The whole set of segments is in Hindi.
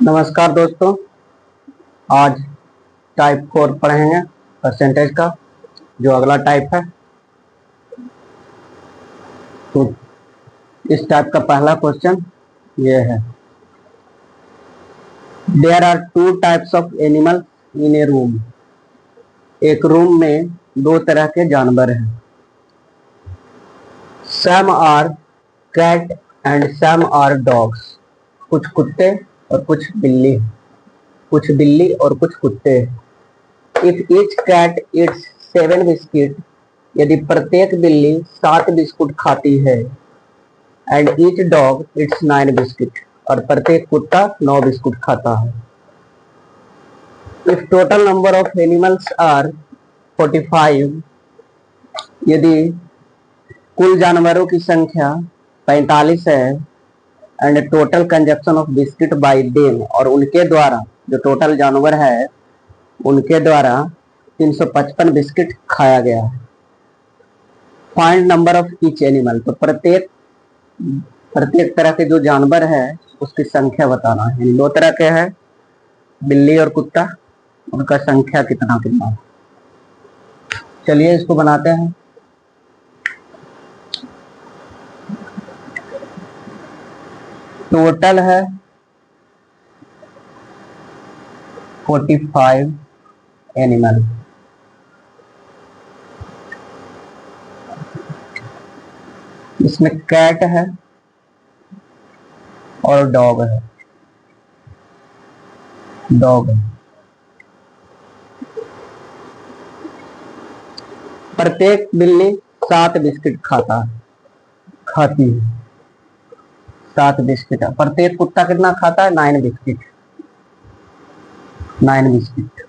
नमस्कार दोस्तों। आज टाइप 4 पढ़ेंगे परसेंटेज का, जो अगला टाइप है। तो इस टाइप का पहला क्वेश्चन ये है, there are two types of animal in a room. एक रूम में दो तरह के जानवर हैं। Some are cat and some are dogs. कुछ कुत्ते और कुछ बिल्ली, कुछ बिल्ली और कुछ कुत्ते। If each cat eats 7 biscuit, यदि प्रत्येक बिल्ली 7 बिस्कुट खाती है, and each dog eats 9 biscuit, और प्रत्येक कुत्ता 9 बिस्कुट खाता है। If total number of animals are 45, यदि कुल जानवरों की संख्या 45 है, and total consumption of biscuit by them, और उनके द्वारा, जो टोटल जानवर है उनके द्वारा 355 बिस्किट खाया गया है। Find number of each animal, तो प्रत्येक तरह के जो जानवर है उसकी संख्या बताना है। दो तरह के हैं, बिल्ली और कुत्ता, उनका संख्या कितना कितना। चलिए इसको बनाते हैं। टोटल है 45 एनिमल। इसमें कैट है और डॉग है। प्रत्येक बिल्ली 7 बिस्किट खाती है। 7 बिस्किट। प्रत्येक कुत्ता कितना खाता है? 9 बिस्किट। 9 बिस्किट।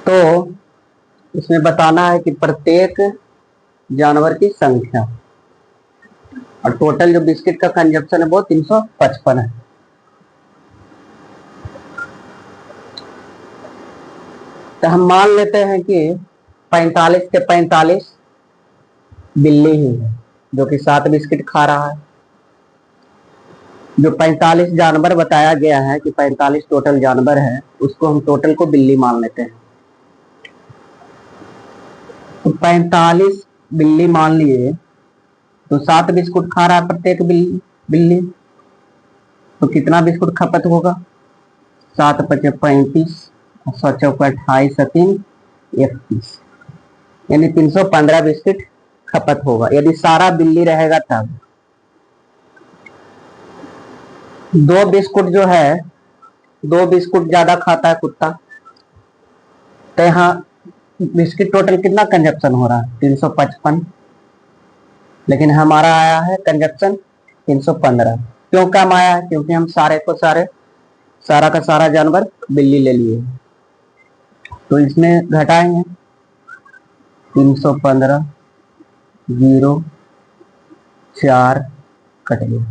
तो इसमें बताना है कि प्रत्येक जानवर की संख्या, और टोटल जो बिस्किट का कंजप्शन है वो 355 है। तो हम मान लेते हैं कि 45 के 45 बिल्ली ही है, जो कि 7 बिस्किट खा रहा है। जो 45 जानवर बताया गया है कि 45 टोटल जानवर है, उसको हम टोटल को बिल्ली मान लेते हैं। तो 45 बिल्ली मान लिए, तो 7 बिस्कुट खा रहा है प्रत्येक बिल्ली। तो कितना बिस्कुट खपत होगा? 7 पचे 35, 7 चौके 28, 31, यानी 315 बिस्किट खपत होगा, यदि सारा बिल्ली रहेगा तब। 2 बिस्कुट जो है, 2 बिस्कुट ज्यादा खाता है कुत्ता, तो यहाँ बिस्किट टोटल कितना कंजप्शन हो रहा है? 355। लेकिन हमारा आया है कंजप्शन 315। क्यों कम आया है? क्योंकि हम सारा का सारा जानवर बिल्ली ले लिए। तो इसमें घटाएंगे 315, 0, 4 कट गया,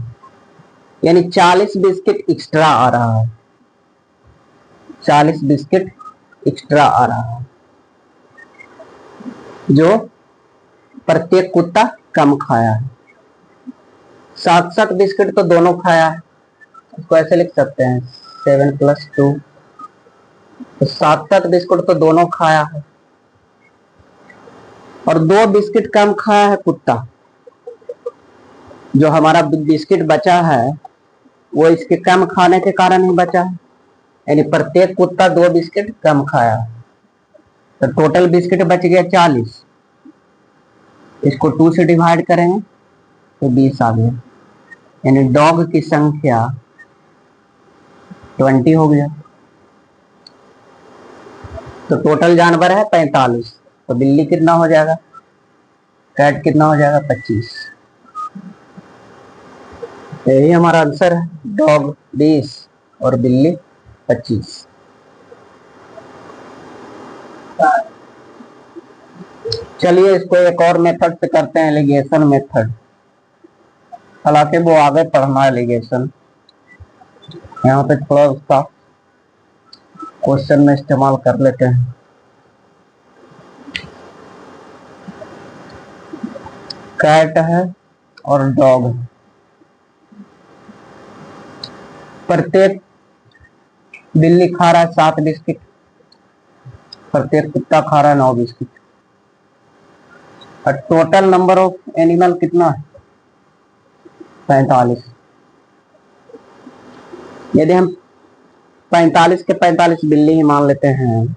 यानी 40 बिस्किट एक्स्ट्रा आ रहा है। 40 बिस्किट एक्स्ट्रा आ रहा है, जो प्रत्येक कुत्ता कम खाया है। 7 बिस्किट तो दोनों खाया है, इसको ऐसे लिख सकते हैं 7 + 2। तो 7 बिस्कुट तो दोनों खाया है, और 2 बिस्किट कम खाया है कुत्ता। जो हमारा बिस्किट बचा है वो इसके कम खाने के कारण ही बचा है, यानी प्रत्येक कुत्ता 2 बिस्किट कम खाया है। तो टोटल बिस्किट बच गया 40। इसको 2 से डिवाइड करेंगे तो 20 आ गया, यानी डॉग की संख्या 20 हो गया। तो टोटल जानवर है 45, तो बिल्ली कितना हो जाएगा? कैट कितना हो जाएगा? 25। यही हमारा आंसर है, डॉग 20 और बिल्ली 25। चलिए इसको एक और मेथड से करते हैं, एलिगेशन मेथड। हालांकि वो आगे पढ़ना एलिगेशन, यहाँ पे थोड़ा उसका क्वेश्चन में इस्तेमाल कर लेते हैं। कैट है और डॉग। प्रत्येक बिल्ली खा रहा है 7 बिस्किट, प्रत्येक कुत्ता खा रहा है 9 बिस्किट। और टोटल नंबर ऑफ एनिमल कितना है? 45। यदि हम 45 के 45 बिल्ली ही मान लेते हैं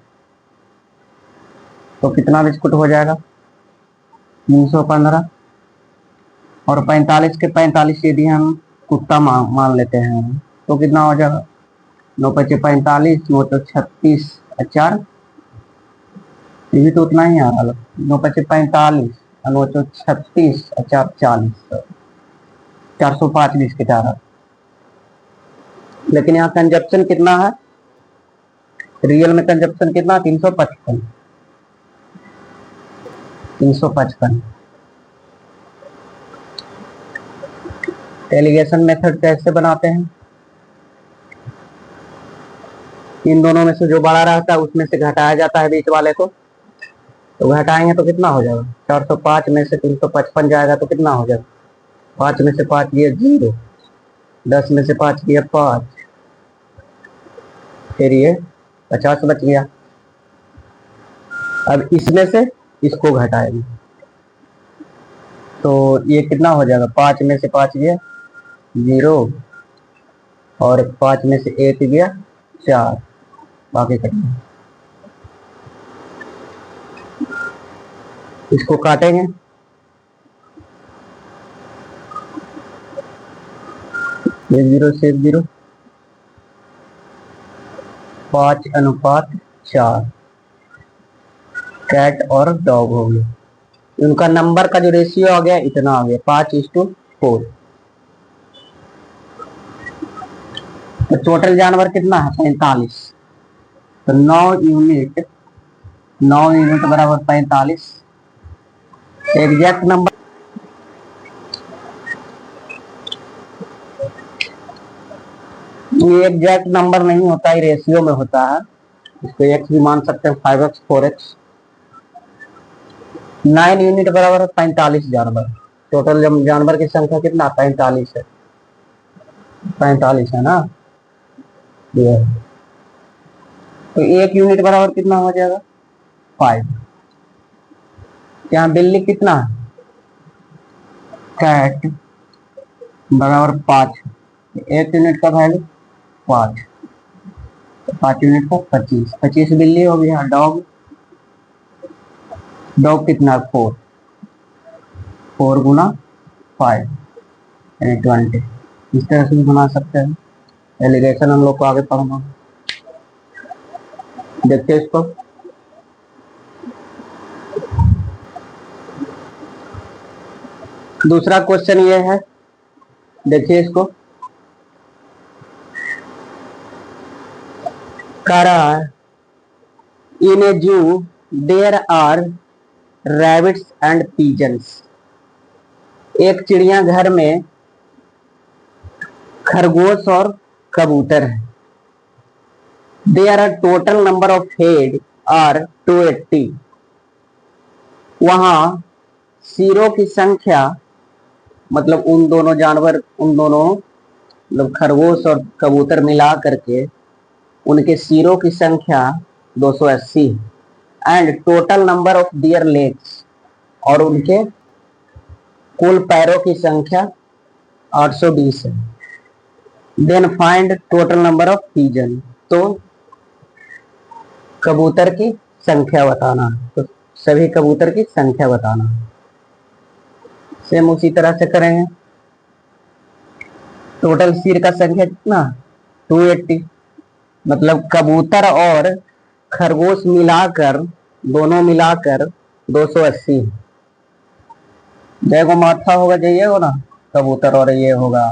तो कितना बिस्कुट हो जाएगा? 315। और 45 के 45 यदि हम कुत्ता मान लेते हैं तो कितना हो जाएगा? 9 पचे 45, 9 तो 36, 4, ये भी तो उतना ही आ रहा है। 9 पचे 45, 9 तो 36, 4 40, 405 बिस्किट आ रहा। लेकिन यहाँ कंजप्शन कितना है? रियल में कंजप्शन कितना? 355। 355। एलिगेशन मेथड कैसे बनाते हैं? इन दोनों में से जो बड़ा रहता है उसमें से घटाया जाता है बीच वाले को, तो घटाएंगे तो कितना हो जाएगा? 405 में से 355 जाएगा तो कितना हो जाएगा? 5 में से 5 गया 0, 10 में से 5 गया 5, फिर ये 50 बच गया। अब इसमें से इसको घटाएंगे तो ये कितना हो जाएगा? 5 में से 5 गया 0, और 5 में से 1 गया 4, बाकी करेंगे। इसको काटेंगे, ये 0 से 0, 5:4 कैट और डॉग हो गए। उनका नंबर का जो रेशियो आ गया इतना आ गया 5:4। तो टोटल जानवर कितना है? 45। तो 9 यूनिट बराबर 45। एग्जैक्ट नंबर ये एग्जैक्ट नंबर नहीं होता है, रेशियो में होता है। इसको एक्स भी मान सकते हैं, 5x 4x। 9 यूनिट बराबर 45 जानवर। टोटल जानवर की संख्या कितना? 45 है। 45 है ना ये। तो 1 यूनिट बराबर कितना हो जाएगा? 5। यहाँ बिल्ली कितना है? कैट बराबर 5। 1 यूनिट का वैल्यू 5, 5 यूनिट को 25, 25 बिल्ली हो गया। डॉग, डॉग कितना? 4, 4 गुना 5 यानी 20। इस तरह से भी बना सकते हैं। एलिगेशन हम लोग को आगे पढ़ना। देखते इसको। दूसरा क्वेश्चन ये है, देखिए इसको। करा in a zoo there are rabbits and pigeons. एक चिड़ियाघर में खरगोश और कबूतर है। There are total number of head are 280। वहां सिरों की संख्या, मतलब उन दोनों जानवर, उन दोनों मतलब खरगोश और कबूतर मिला करके उनके सिरों की संख्या 280 and total number of their legs, और उनके कुल पैरों की संख्या 820 है। Then find total number of pigeon. तो कबूतर की संख्या बताना, तो सभी कबूतर की संख्या बताना। सेम उसी तरह से करेंगे। टोटल सिर का संख्या कितना? 280, मतलब कबूतर और खरगोश मिलाकर, दोनों मिलाकर 280। देखो माथा होगा जाइए हो ना कबूतर, और ये होगा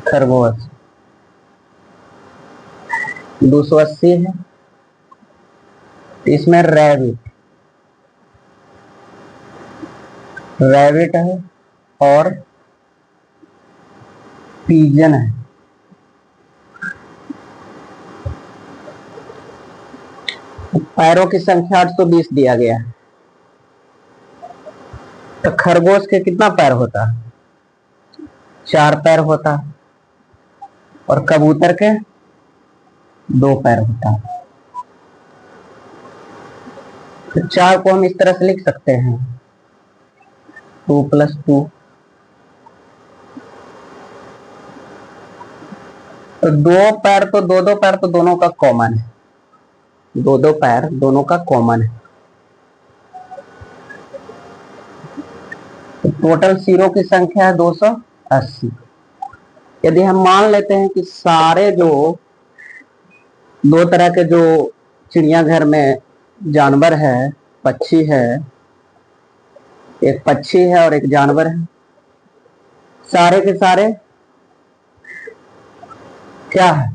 खरगोश। 280 है। इसमें रैबिट, रैबिट है और पिजन है। पैरों की संख्या 820 दिया गया है। तो खरगोश के कितना पैर होता है? 4 पैर होता है। और कबूतर के 2 पैर होता है। तो 4 को हम इस तरह से लिख सकते हैं 2 + 2। तो 2 पैर तो 2 पैर तो दोनों का कॉमन है। 2 पैर दोनों का कॉमन है। तो टोटल सिरों की संख्या है 280। यदि हम मान लेते हैं कि सारे जो 2 तरह के जो चिड़ियाघर में जानवर है, पक्षी है, एक पक्षी है और एक जानवर है, सारे के सारे क्या है?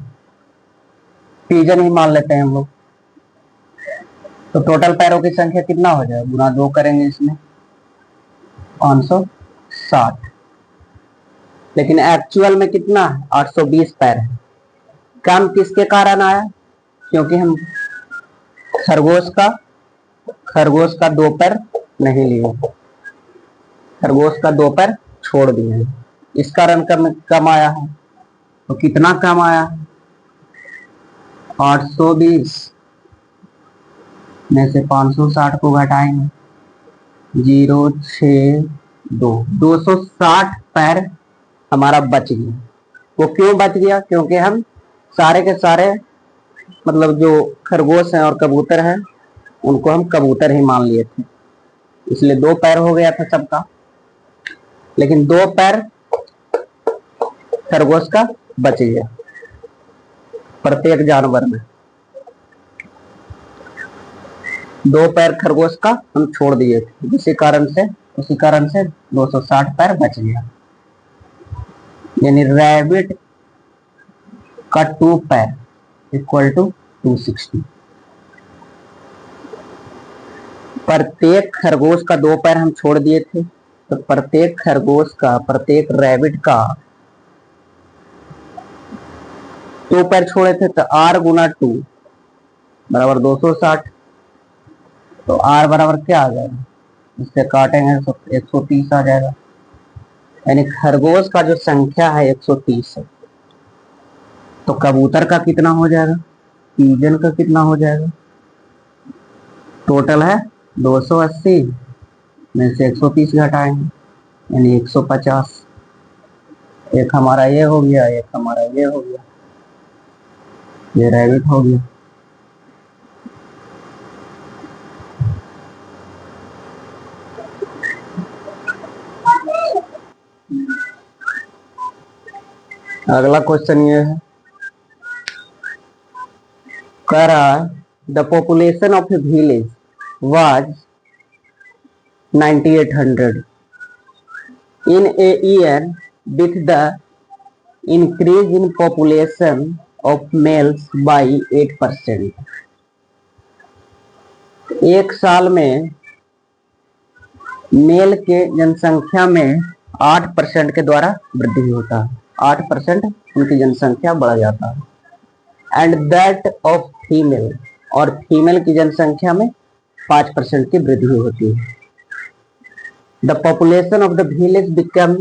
पिजन ही मान लेते हैं हम लोग। तो टोटल पैरों की संख्या कितना हो जाएगा? गुना 2 करेंगे इसमें 560। लेकिन एक्चुअल में कितना है? 820 पैर है। कम किसके कारण आया? क्योंकि हम खरगोश का 2 पैर नहीं लिए, खरगोश का 2 पैर छोड़ दिए, इस कारण कम आया है। तो कितना कम आया? 820 में से 560 को घटाएंगे 062, 260 पैर हमारा बच गया। वो क्यों बच गया? क्योंकि हम सारे के सारे मतलब जो खरगोश हैं और कबूतर हैं उनको हम कबूतर ही मान लिए थे, इसलिए 2 पैर हो गया था सबका। लेकिन 2 पैर खरगोश का बच गया प्रत्येक जानवर में। 2 पैर खरगोश का हम छोड़ दिए थे, उसी कारण से 260 पैर बच गया। यानी रैबिट का 2 पैर इक्वल टू 260। प्रत्येक खरगोश का 2 पैर हम छोड़ दिए थे, तो प्रत्येक खरगोश का, प्रत्येक रैबिट का 2 पैर छोड़े थे, तो R गुना 2 बराबर 260। तो R बराबर क्या आ जाएगा? इससे काटेंगे तो 130 आ जाएगा। यानी खरगोश का जो संख्या है 130 है। तो कबूतर का कितना हो जाएगा? पिजन का कितना हो जाएगा? टोटल है 280 में से 130 घटाएंगे यानी 150। एक हमारा ये हो गया, एक हमारा ये हो गया, ये रैबिट हो गया। अगला क्वेश्चन ये है, कह रहा है the population of A village was 9800 in a year with the increase in population of males by 8%। एक साल में मेल के जनसंख्या में 8% के द्वारा वृद्धि होता है। 8% उनकी जनसंख्या बढ़ जाता है। एंड दैट ऑफ फीमेल, और फीमेल की जनसंख्या में 5% की वृद्धि होती है। The population of the village become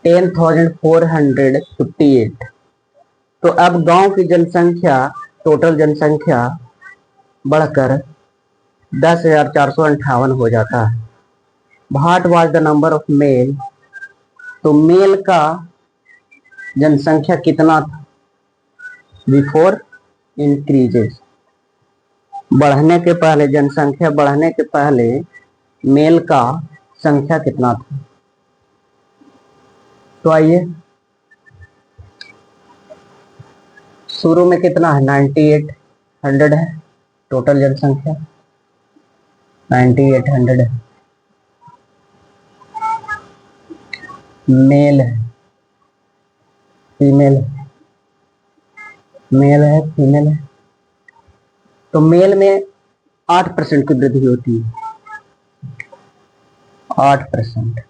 10,458। तो अब गांव की जनसंख्या, टोटल जनसंख्या बढ़कर 10,458 हो जाता है। What was the number of male, तो मेल का जनसंख्या कितना था? बिफोर इंक्रीजेस, बढ़ने के पहले, जनसंख्या बढ़ने के पहले मेल का संख्या कितना था? तो आइए, शुरू में कितना है? 9800 है टोटल जनसंख्या, 9800 है। मेल है, फीमेल है, मेल है, फीमेल है। तो मेल में 8% की वृद्धि होती है, 8%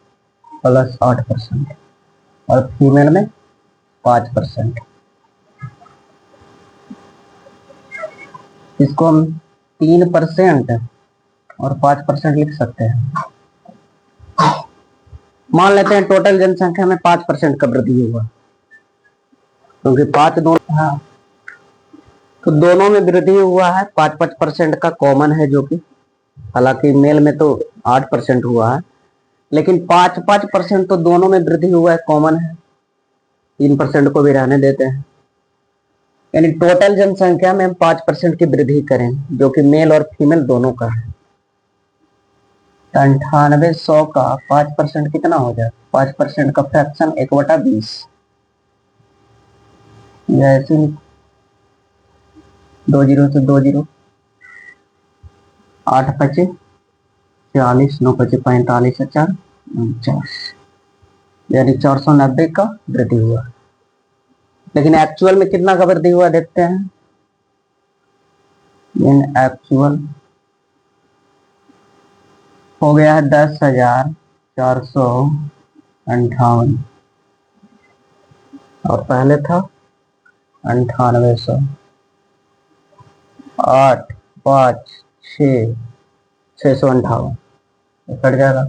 प्लस 8%, और फीमेल में 5%। इसको हम 3% और 5% लिख सकते हैं। मान लेते हैं टोटल जनसंख्या में 5% का वृद्धि हुआ, क्योंकि 5 दोनों, हाँ, तो दोनों में वृद्धि हुआ है। 5% का कॉमन है, जो कि हालांकि मेल में तो 8% हुआ है, लेकिन 5% तो दोनों में वृद्धि हुआ है, कॉमन है। 3% को भी रहने देते हैं, यानी टोटल जनसंख्या में हम 5% की वृद्धि करें, जो कि मेल और फीमेल दोनों का है। 9800 का 5% कितना हो जाए? 5% का फ्रैक्शन 1/20, ऐसे 2 जीरो से 2 जीरो, 8 पचे 40, 9 पचे 45, 4 49, यानी 490 का वृद्धि हुआ। लेकिन एक्चुअल में कितना का वृद्धि हुआ देखते हैं। इन एक्चुअल हो गया है 10,458, और पहले था 9800। 8, 5, 6, 658 कट जाएगा।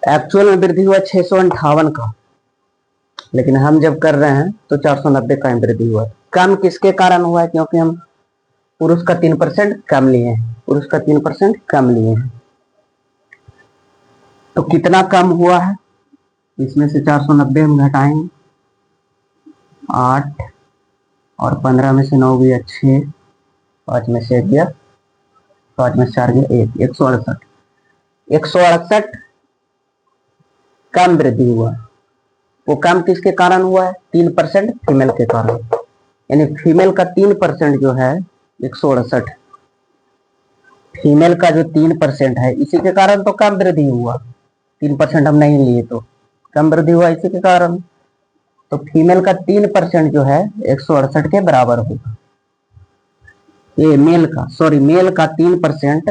एक्चुअल में वृद्धि हुआ 658 का, लेकिन हम जब कर रहे हैं तो 490 का वृद्धि हुआ। कम किसके कारण हुआ है? क्योंकि हम पुरुष का 3% कम लिए हैं, पुरुष का 3% कम लिए हैं। तो कितना कम हुआ है? इसमें से 490 हम घटाएंगे, 8 और 15 में से 9 गया 6, 5 में से 1 गया, 5 में से 4 गया 1, 168। 168 कम वृद्धि हुआ। वो कम किसके कारण हुआ है? 3% फीमेल के कारण, यानी फीमेल का 3% जो है 168, फीमेल का जो 3% है इसी के कारण तो कम वृद्धि हुआ। 3% हम नहीं लिए तो कम वृद्धि हुआ इसी के कारण। तो फीमेल का 3% जो है 168 के बराबर होगा। ये मेल का 3%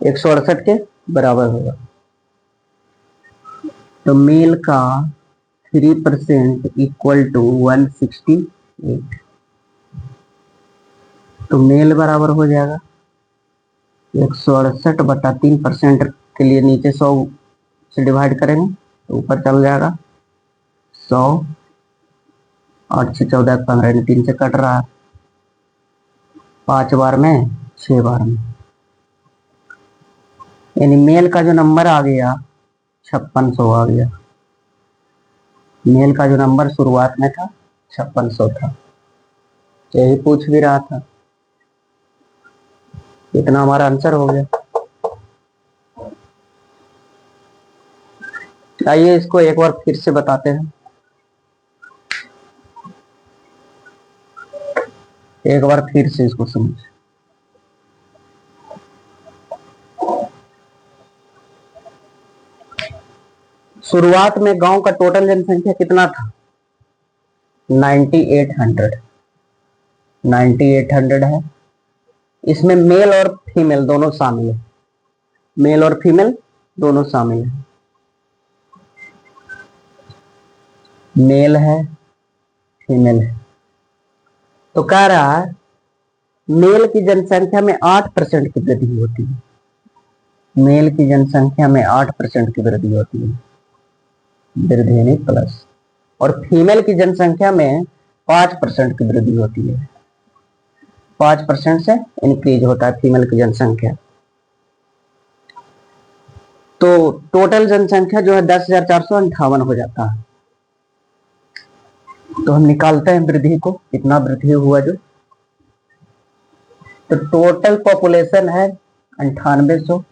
168 के बराबर होगा। तो मेल का 3% इक्वल टू 168, तो मेल बराबर हो जाएगा 168 बटा 3% के लिए नीचे 100 से डिवाइड करेंगे तो ऊपर चल जाएगा 100, 8 6 14 15, 3 से कट रहा है, 5 बार में 6 बार में, यानी मेल का जो नंबर आ गया 5600 आ गया। मेल का जो नंबर शुरुआत में था 5600 था। यही पूछ भी रहा था, इतना हमारा आंसर हो गया। आइए इसको एक बार फिर से बताते हैं। एक बार फिर से इसको समझ। शुरुआत में गांव का टोटल जनसंख्या कितना था? 9800। 9800 है। इसमें मेल और फीमेल दोनों शामिल है, मेल और फीमेल दोनों शामिल है। मेल है, फीमेल है। तो कह रहा है मेल की जनसंख्या में 8% की वृद्धि होती है। मेल की जनसंख्या में 8% की वृद्धि होती है, वृद्धि नहीं प्लस। और फीमेल की जनसंख्या में 5% की वृद्धि होती है। 5% से इंक्रीज होता है फीमेल की जनसंख्या। तो टोटल जनसंख्या जो है 10,458 हो जाता है। तो हम निकालते हैं वृद्धि को, कितना वृद्धि हुआ जो। तो टोटल पॉपुलेशन है 9800,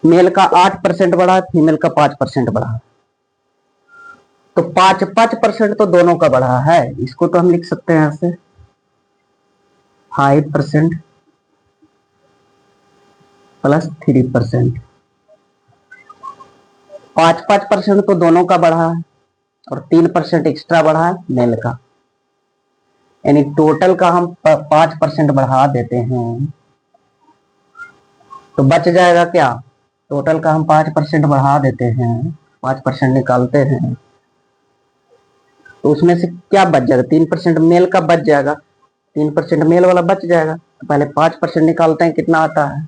मेल का 8% बढ़ा, फीमेल का 5% बढ़ा। तो 5% तो दोनों का बढ़ा है। इसको तो हम लिख सकते हैं ऐसे 5% प्लस 3%। 5% तो दोनों का बढ़ा है और 3% एक्स्ट्रा बढ़ा है मेल का, यानी टोटल का हम 5% बढ़ा देते हैं तो बच जाएगा क्या? टोटल का हम 5% बढ़ा देते हैं, 5% निकालते हैं तो उसमें से क्या बच जाएगा? 3% मेल का बच जाएगा। 3% मेल वाला बच जाएगा। तो पहले 5% निकालते हैं, कितना आता है।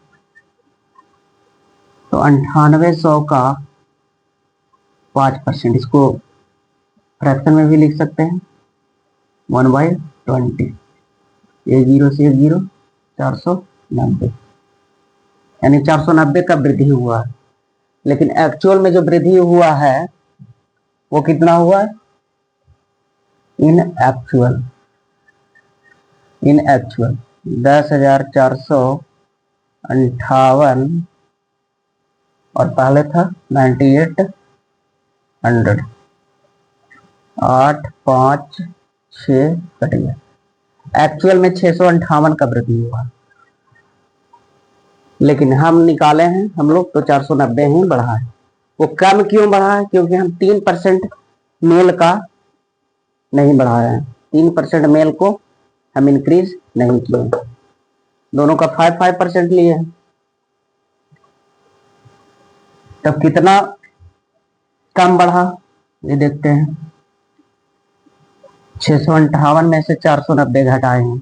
तो 9800 का 5%, इसको फ्रैक्शन में भी लिख सकते हैं 1/20। ये 0 से 0, 490, यानी 490 का वृद्धि हुआ है। लेकिन एक्चुअल में जो वृद्धि हुआ है वो कितना हुआ है? इन एक्चुअल 10,458, और पहले था 9800, 8, 5, 6 कट गया। एक्चुअल में 658 का वृद्धि हुआ, लेकिन हम निकाले हैं हम लोग तो 490 ही बढ़ा है। वो कम क्यों बढ़ा है? क्योंकि हम 3% मेल का नहीं बढ़ाए हैं। 3% मेल को हम इंक्रीज नहीं किए, दोनों का 5% लिए हैं। तब कितना कम बढ़ा ये देखते हैं। 658 में से 490 घटाए हैं,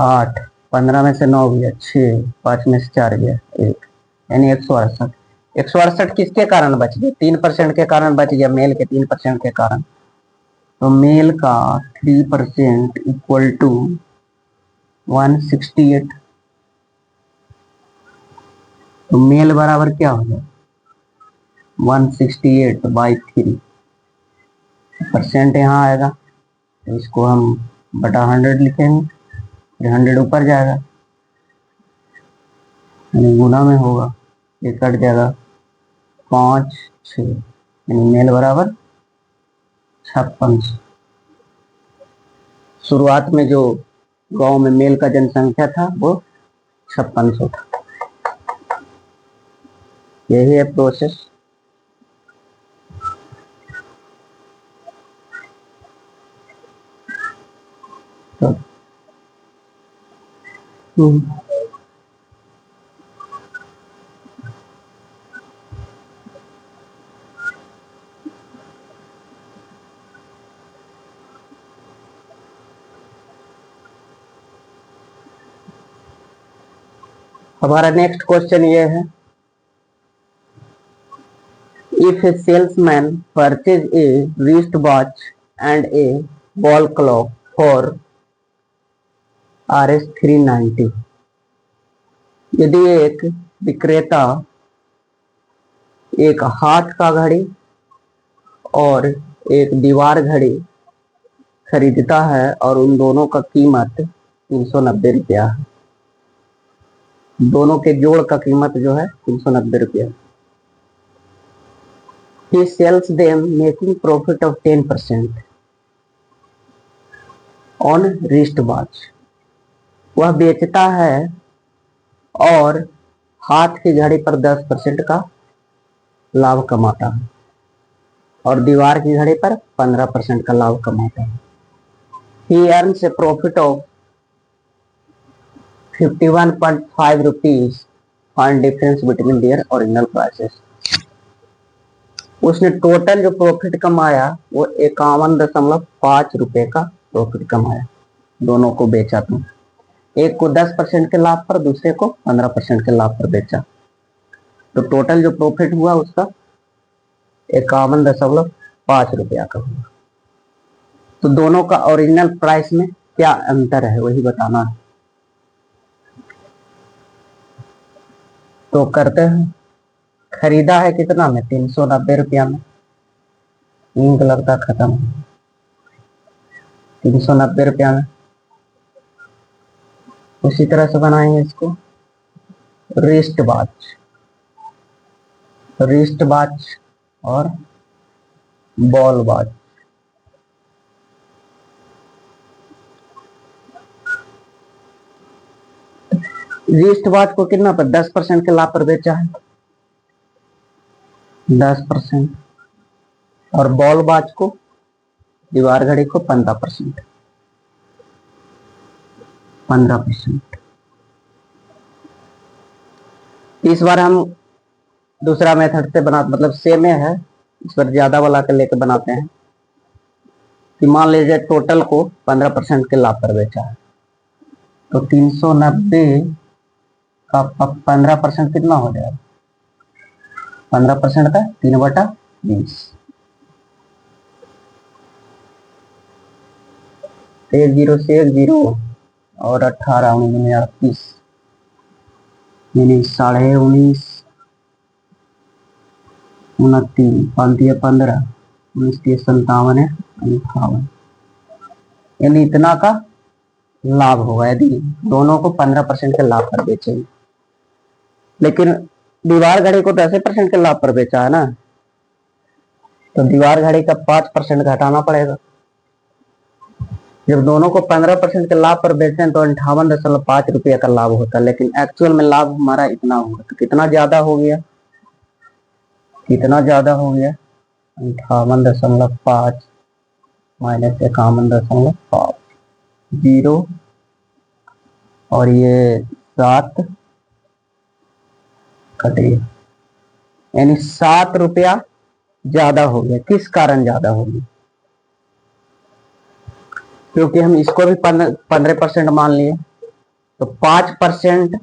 8, 15 में से 9 गया, 6, 5 में से 4 गया, 1, यानी 168। 168 किसके कारण बच गया? 3% के कारण बच गया, मेल के 3% के कारण। तो मेल का 3% इक्वल टू 168। तो मेल बराबर क्या हो गया? 168/3। परसेंट यहाँ आएगा, तो इसको हम बटा 100 लिखेंगे, फिर 100 ऊपर जाएगा, यानी गुना में होगा, ये कट जाएगा 5, 6, यानी मेल बराबर 5600। शुरुआत में जो गांव में मेल का जनसंख्या था वो 5600 था। यही है प्रोसेस। तो हमारा नेक्स्ट क्वेश्चन ये है, if A salesman purchase a wrist watch and A wall clock for Rs 390, यदि एक विक्रेता एक हाथ का घड़ी और एक दीवार घड़ी खरीदता है और उन दोनों का कीमत 390 रुपया है, दोनों के जोड़ का कीमत जो है 390 रुपया। He sells them making profit of 10% on wrist watch, वह बेचता है और हाथ की घड़ी पर 10% का लाभ कमाता है और दीवार की घड़ी पर 15% का लाभ कमाता है। He earns a profit of 51.5 rupees on difference between their original prices. उसने टोटल जो प्रॉफिट कमाया वो 51.5 रुपए का प्रॉफिट कमाया, दोनों को बेचा। तो एक को 10% के लाभ पर, दूसरे को 15% के लाभ पर बेचा, तो टोटल जो प्रॉफिट हुआ उसका 51.5 रुपया का हुआ। तो दोनों का ओरिजिनल प्राइस में क्या अंतर है वही बताना है। तो करते हैं, खरीदा है कितना में? 390 रुपया में। इंक लगता खत्म, 390 रुपया में। उसी तरह से बनाएंगे इसको। रिस्ट वॉच और बॉल वॉच। रिस्ट वॉच को कितना पर? 10% के लाभ पर बेचा है, 10%। और बॉल वॉच को, दीवार घड़ी को 15%। इस बार हम दूसरा मेथड से बना, मतलब सेम है, इस बार ज्यादा वाला के लेके बनाते हैं। कि मान लीजिए टोटल को 15% के लाभ पर बेचा है, तो 390 का 15% कितना हो जाएगा? 15% का 3/20, 1 0 से 1 0 और 18 19 38 यानी 19.5 29 5 15 19 57 है 58, यानी इतना का लाभ होगा यदि दोनों को 15% के लाभ पर बेचेंगे। लेकिन दीवार घड़ी को 10% के लाभ पर बेचा है ना, तो दीवार घड़ी का 5% घटाना पड़ेगा। जब दोनों को 15% के लाभ पर बेचें तो 58.5 रुपये का लाभ होता है, लेकिन एक्चुअल में लाभ हमारा इतना हुआ, तो कितना ज्यादा हो गया? कितना ज्यादा हो गया? 58.5 माइनस 51.5, 0 और ये 7 कटिए, यानी 7 रुपया ज्यादा हो गया। किस कारण ज्यादा हो गया? क्योंकि हम इसको भी 15% मान लिए, तो 5%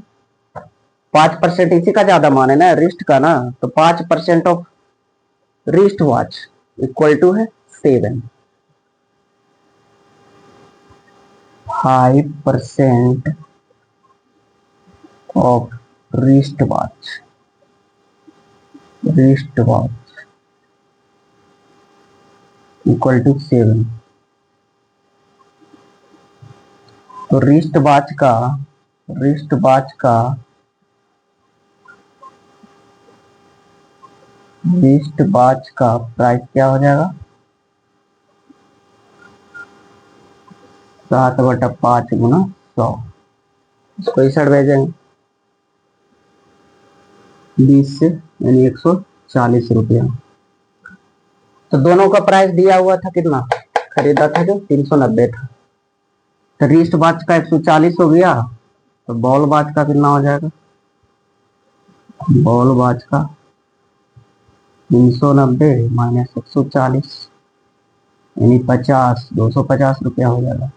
इसी का ज्यादा मान है ना, रिस्ट का ना, तो 5% of wrist watch equal to है 7। 5% of wrist watch equal to 7। तो रिस्ट वॉच का प्राइस क्या हो जाएगा? 7/5 गुना 100, इसको इस साइड भेजेंगे 20 से, यानी 140 रुपया। तो दोनों का प्राइस दिया हुआ था कितना? खरीदा था जो 390 था, तो रिस्ट वॉच का 140 हो गया, तो बॉल वॉच का कितना हो जाएगा? बॉल वॉच का 390 माइनस 140 यानी 250 रुपया हो जाएगा।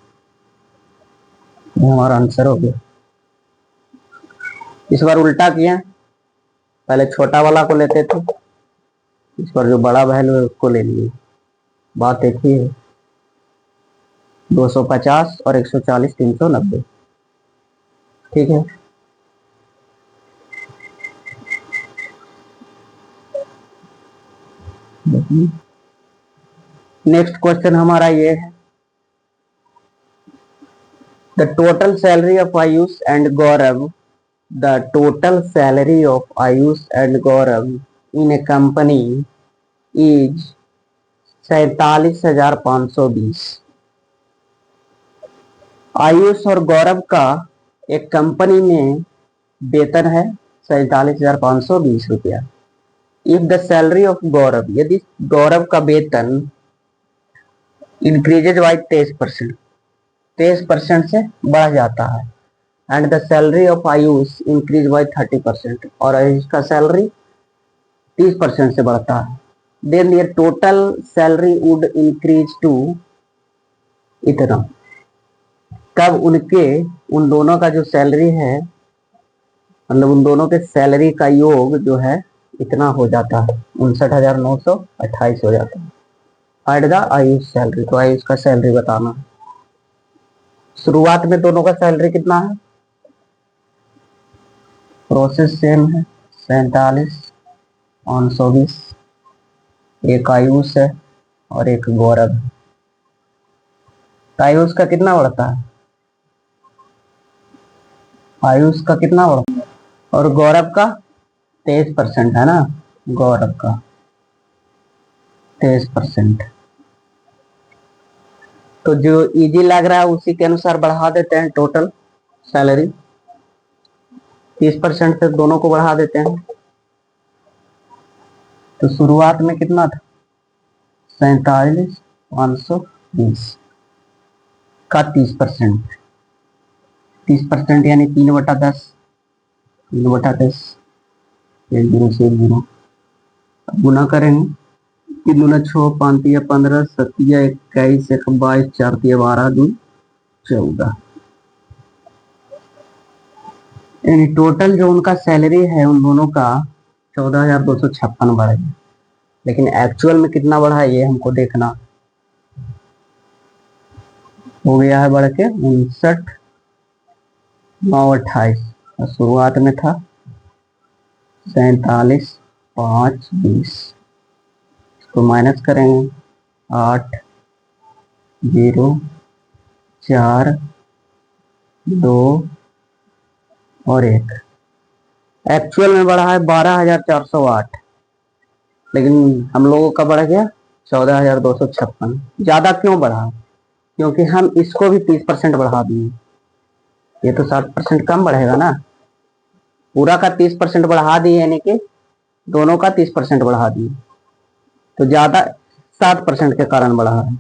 ये हमारा आंसर हो गया। इस बार उल्टा किया, पहले छोटा वाला को लेते थे, इस बार जो बड़ा वैल्यू है उसको ले लिए। बात एक ही है, 250 और 140 390, ठीक है। नेक्स्ट क्वेश्चन हमारा ये है, the total salary of Ayush and Gaurav in A company is 47,520। Ayush और गौरव का एक कंपनी में वेतन है 47,520 रुपया। इफ द सैलरी ऑफ गौरव, यदि गौरव का वेतन इंक्रीजेज बाई 23% से बढ़ जाता है, and the salary of Ayush increase by 30%, और आयुष का सैलरी 30% से बढ़ता है, then their total salary would increase to इतना। तब उन दोनों का जो सैलरी है, मतलब उन दोनों के सैलरी का योग जो है इतना हो जाता है, 59,928 हो जाता है। एट द आयुष सैलरी, तो आयुष का सैलरी बताना है। शुरुआत में दोनों का सैलरी कितना है? प्रोसेस सेम है, 47,520। एक आयुष है और एक गौरव है। आयुष का कितना बढ़ता है? आयुष का कितना बढ़ता है? और गौरव का 23% है ना, गौरव का 23%। तो जो इजी लग रहा है उसी के अनुसार बढ़ा देते हैं टोटल सैलरी, 30% से दोनों को बढ़ा देते हैं। तो शुरुआत में कितना था? 47,520 का 30% यानी 3/10, 3/10, 1 0 से 1 0 गुना करेंगे तीन दूना 6, 5 तिया 15, 7 तिया 21, 1 22, 4 तिया 12, 2 14। यानी टोटल जो उनका सैलरी है उन दोनों का 14,256 बढ़ गया, लेकिन एक्चुअल में कितना बढ़ा है ये हमको देखना। हो गया है बढ़ के 59,928, और शुरुआत में था 47,520। इसको माइनस करेंगे 8 0 4 2 और 1। एक्चुअल में बढ़ा है 12,408, लेकिन हम लोगों का बढ़ गया 14,256। ज्यादा क्यों बढ़ा? क्योंकि हम इसको भी 30% बढ़ा दिए। ये तो 60% कम बढ़ेगा ना, पूरा का 30% बढ़ा दिए, यानी कि दोनों का 30% बढ़ा दिए, तो ज्यादा 7% के कारण बढ़ा है।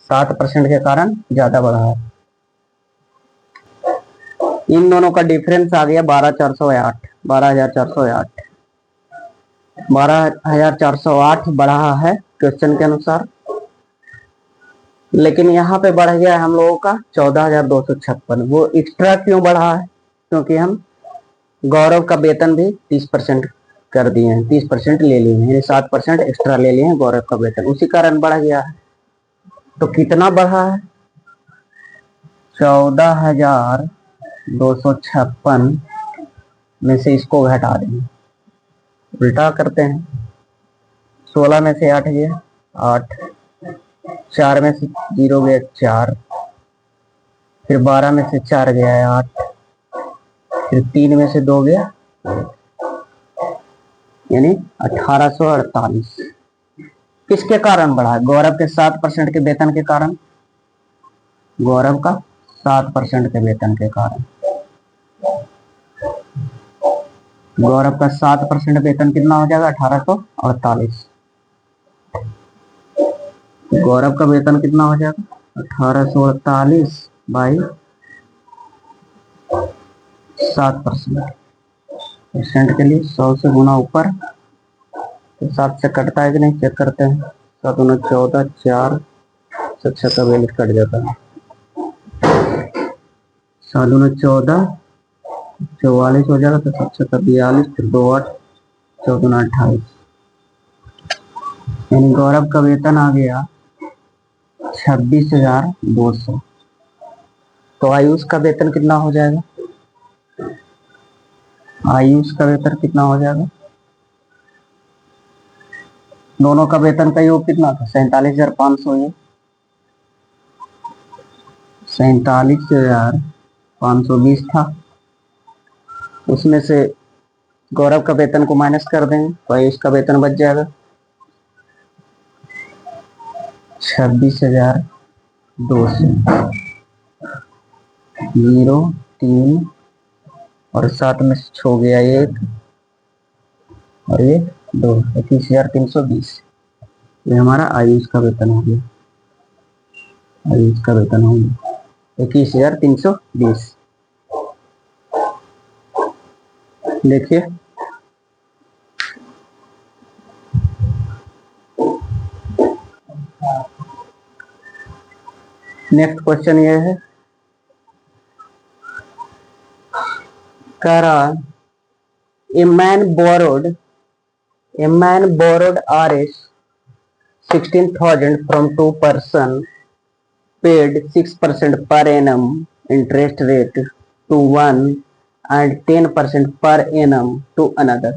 7% के कारण ज्यादा बढ़ा है। इन दोनों का डिफरेंस आ गया 12,408। 12,408 बढ़ा है क्वेश्चन के अनुसार, लेकिन यहाँ पे बढ़ गया हम लोगों का 14,256। वो एक्स्ट्रा क्यों बढ़ा है? क्योंकि हम गौरव का वेतन भी 30% कर दिए हैं, 30% ले लिए हैं, 7% एक्स्ट्रा ले लिए हैं गौरव का वेतन, उसी कारण बढ़ गया है। तो कितना बढ़ा है? 14,256 में से इसको घटा देंगे, उल्टा करते हैं। 16 में से 8 गया 8, 4 में से 0 गया 4, फिर 12 में से 4 गया 8, फिर 3 में से 2 गया, यानी 1848। किसके कारण बढ़ा? गौरव के 7% के वेतन के कारण। गौरव का 7% के वेतन के कारण। गौरव का 7% वेतन कितना हो जाएगा? 1848। गौरव का वेतन कितना हो जाएगा? 1848 बाई 7% के लिए 100 से गुना ऊपर, तो 7 से कटता है कि नहीं, चेक करते हैं। 7 गुना 14, 4 से 6 का वैल्यू कट जाता है। 7 गुना 14 44 हो जाएगा, तो 7 से 42, फिर 2 8, 14 गुना 28, यानी गौरव का वेतन आ गया 26,200। तो आयुष का वेतन कितना हो जाएगा? आयुष का वेतन कितना हो जाएगा? दोनों का वेतन का योग कितना था? 47,500। ये 47,520 था, उसमें से गौरव का वेतन को माइनस कर देंगे, तो आयुष का वेतन बच जाएगा 26,200। 0 3 और 7 में से 6 गया 1 और ये 2, 21,320। ये हमारा आयुष का वेतन हो गया। आयुष का वेतन हो गया 21,320। देखिए नेक्स्ट क्वेश्चन ये है, कह रहा a man borrowed Rs 16,000 from 2 person, paid 6% per annum interest rate to one and 10% per annum to another।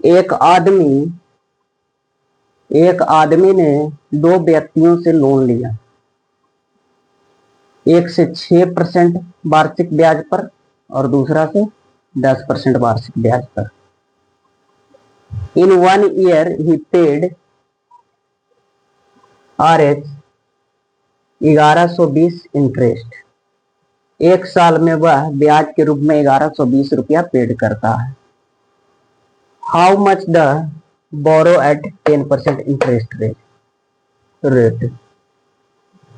एक आदमी ने 2 व्यक्तियों से लोन लिया, एक से 6% वार्षिक ब्याज पर और दूसरा से 10% वार्षिक ब्याज पर। In 1 year he paid Rs 1120 interest. एक साल में वह ब्याज के रूप में 1120 रुपया पेड करता है। How much the borrow at 10% interest rate.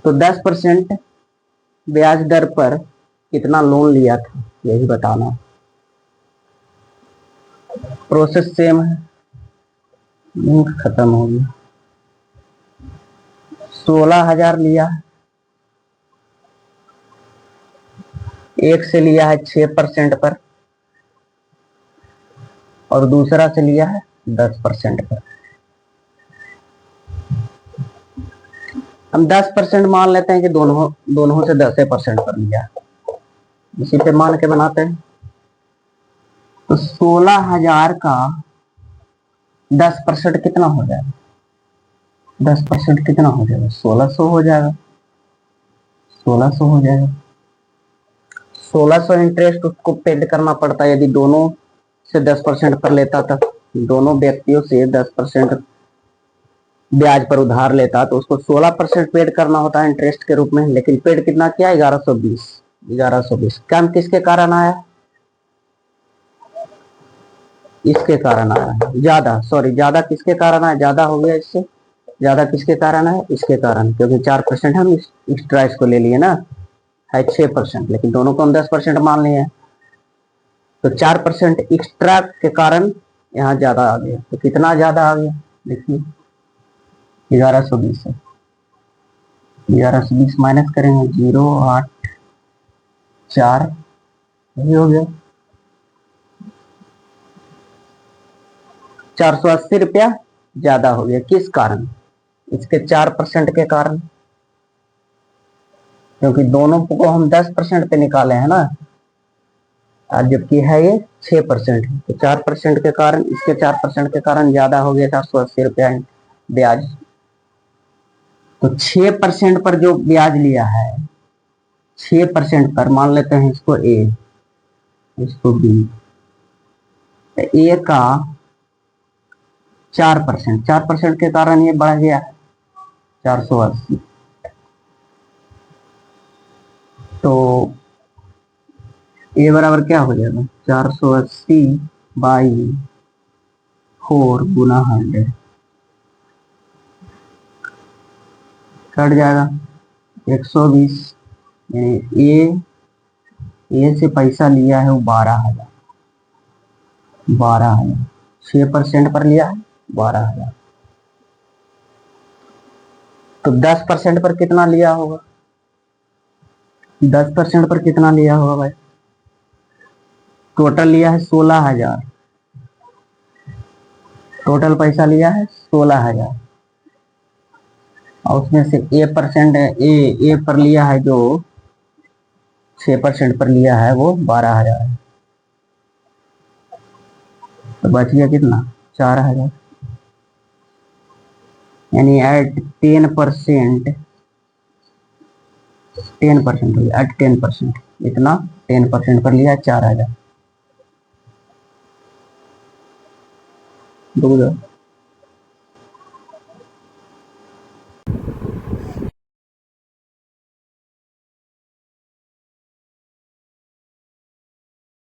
तो 10% ब्याज दर पर कितना लोन लिया था, यही बताना। प्रोसेस सेम है, खत्म हो गया। 16,000 लिया, एक से लिया है 6% पर और दूसरा से लिया है 10% पर। हम 10% मान लेते हैं कि दोनों दोनों से 10% पर लिया, इसी पे मान के बनाते हैं। तो 16,000 का 10% कितना हो जाएगा? 10% कितना हो जाएगा? 1600 हो जाएगा। 1600 हो जाएगा। 1600 इंटरेस्ट उसको पेड करना पड़ता है यदि दोनों से 10% पर लेता था, दोनों व्यक्तियों से 10% ब्याज पर उधार लेता तो उसको 16% पेड करना होता है इंटरेस्ट के रूप में। लेकिन पेड कितना किया? 1120। 1120 कम किसके कारण आया? इसके कारण आया है ज्यादा। सॉरी, ज्यादा किसके कारण आया? ज्यादा हो गया इससे। ज्यादा किसके कारण है? इसके कारण, क्योंकि 4% हम एक्स्ट्रा इसको ले लिए ना, है 6%, लेकिन दोनों को हम 10% मान लिए। तो 4% एक्स्ट्रा के कारण यहाँ ज्यादा आ गया। तो कितना ज्यादा आ गया? देखिए 1120 है। 1120 माइनस करेंगे 084, यही हो गया 480 रुपया ज्यादा हो गया। किस कारण? इसके 4% के कारण, क्योंकि दोनों को हम 10% पे निकाले हैं ना, और जबकि है ये 6%। तो 4% के कारण, इसके 4% के कारण ज्यादा हो गया 480 रुपया ब्याज। तो 6% पर जो ब्याज लिया है, 6% पर मान लेते हैं इसको ए, इसको बी। ए का 4%, 4% के कारण ये बढ़ गया 480। तो ए बराबर क्या हो जाएगा? 480 बाई 4 गुना 100, कट जाएगा 120। ए से पैसा लिया है वो 12,000। 12,000 6% पर लिया है 12,000। तो 10% पर कितना लिया होगा? 10% पर कितना लिया होगा भाई? टोटल लिया है 16,000। टोटल पैसा लिया है 16,000 और उसमें से ए पर लिया है जो 6% पर लिया है वो 12,000 है। तो बच गया कितना? 4,000। यानी एट 10%, 10% हो गया। एट 10%, इतना 10% पर लिया 4,000।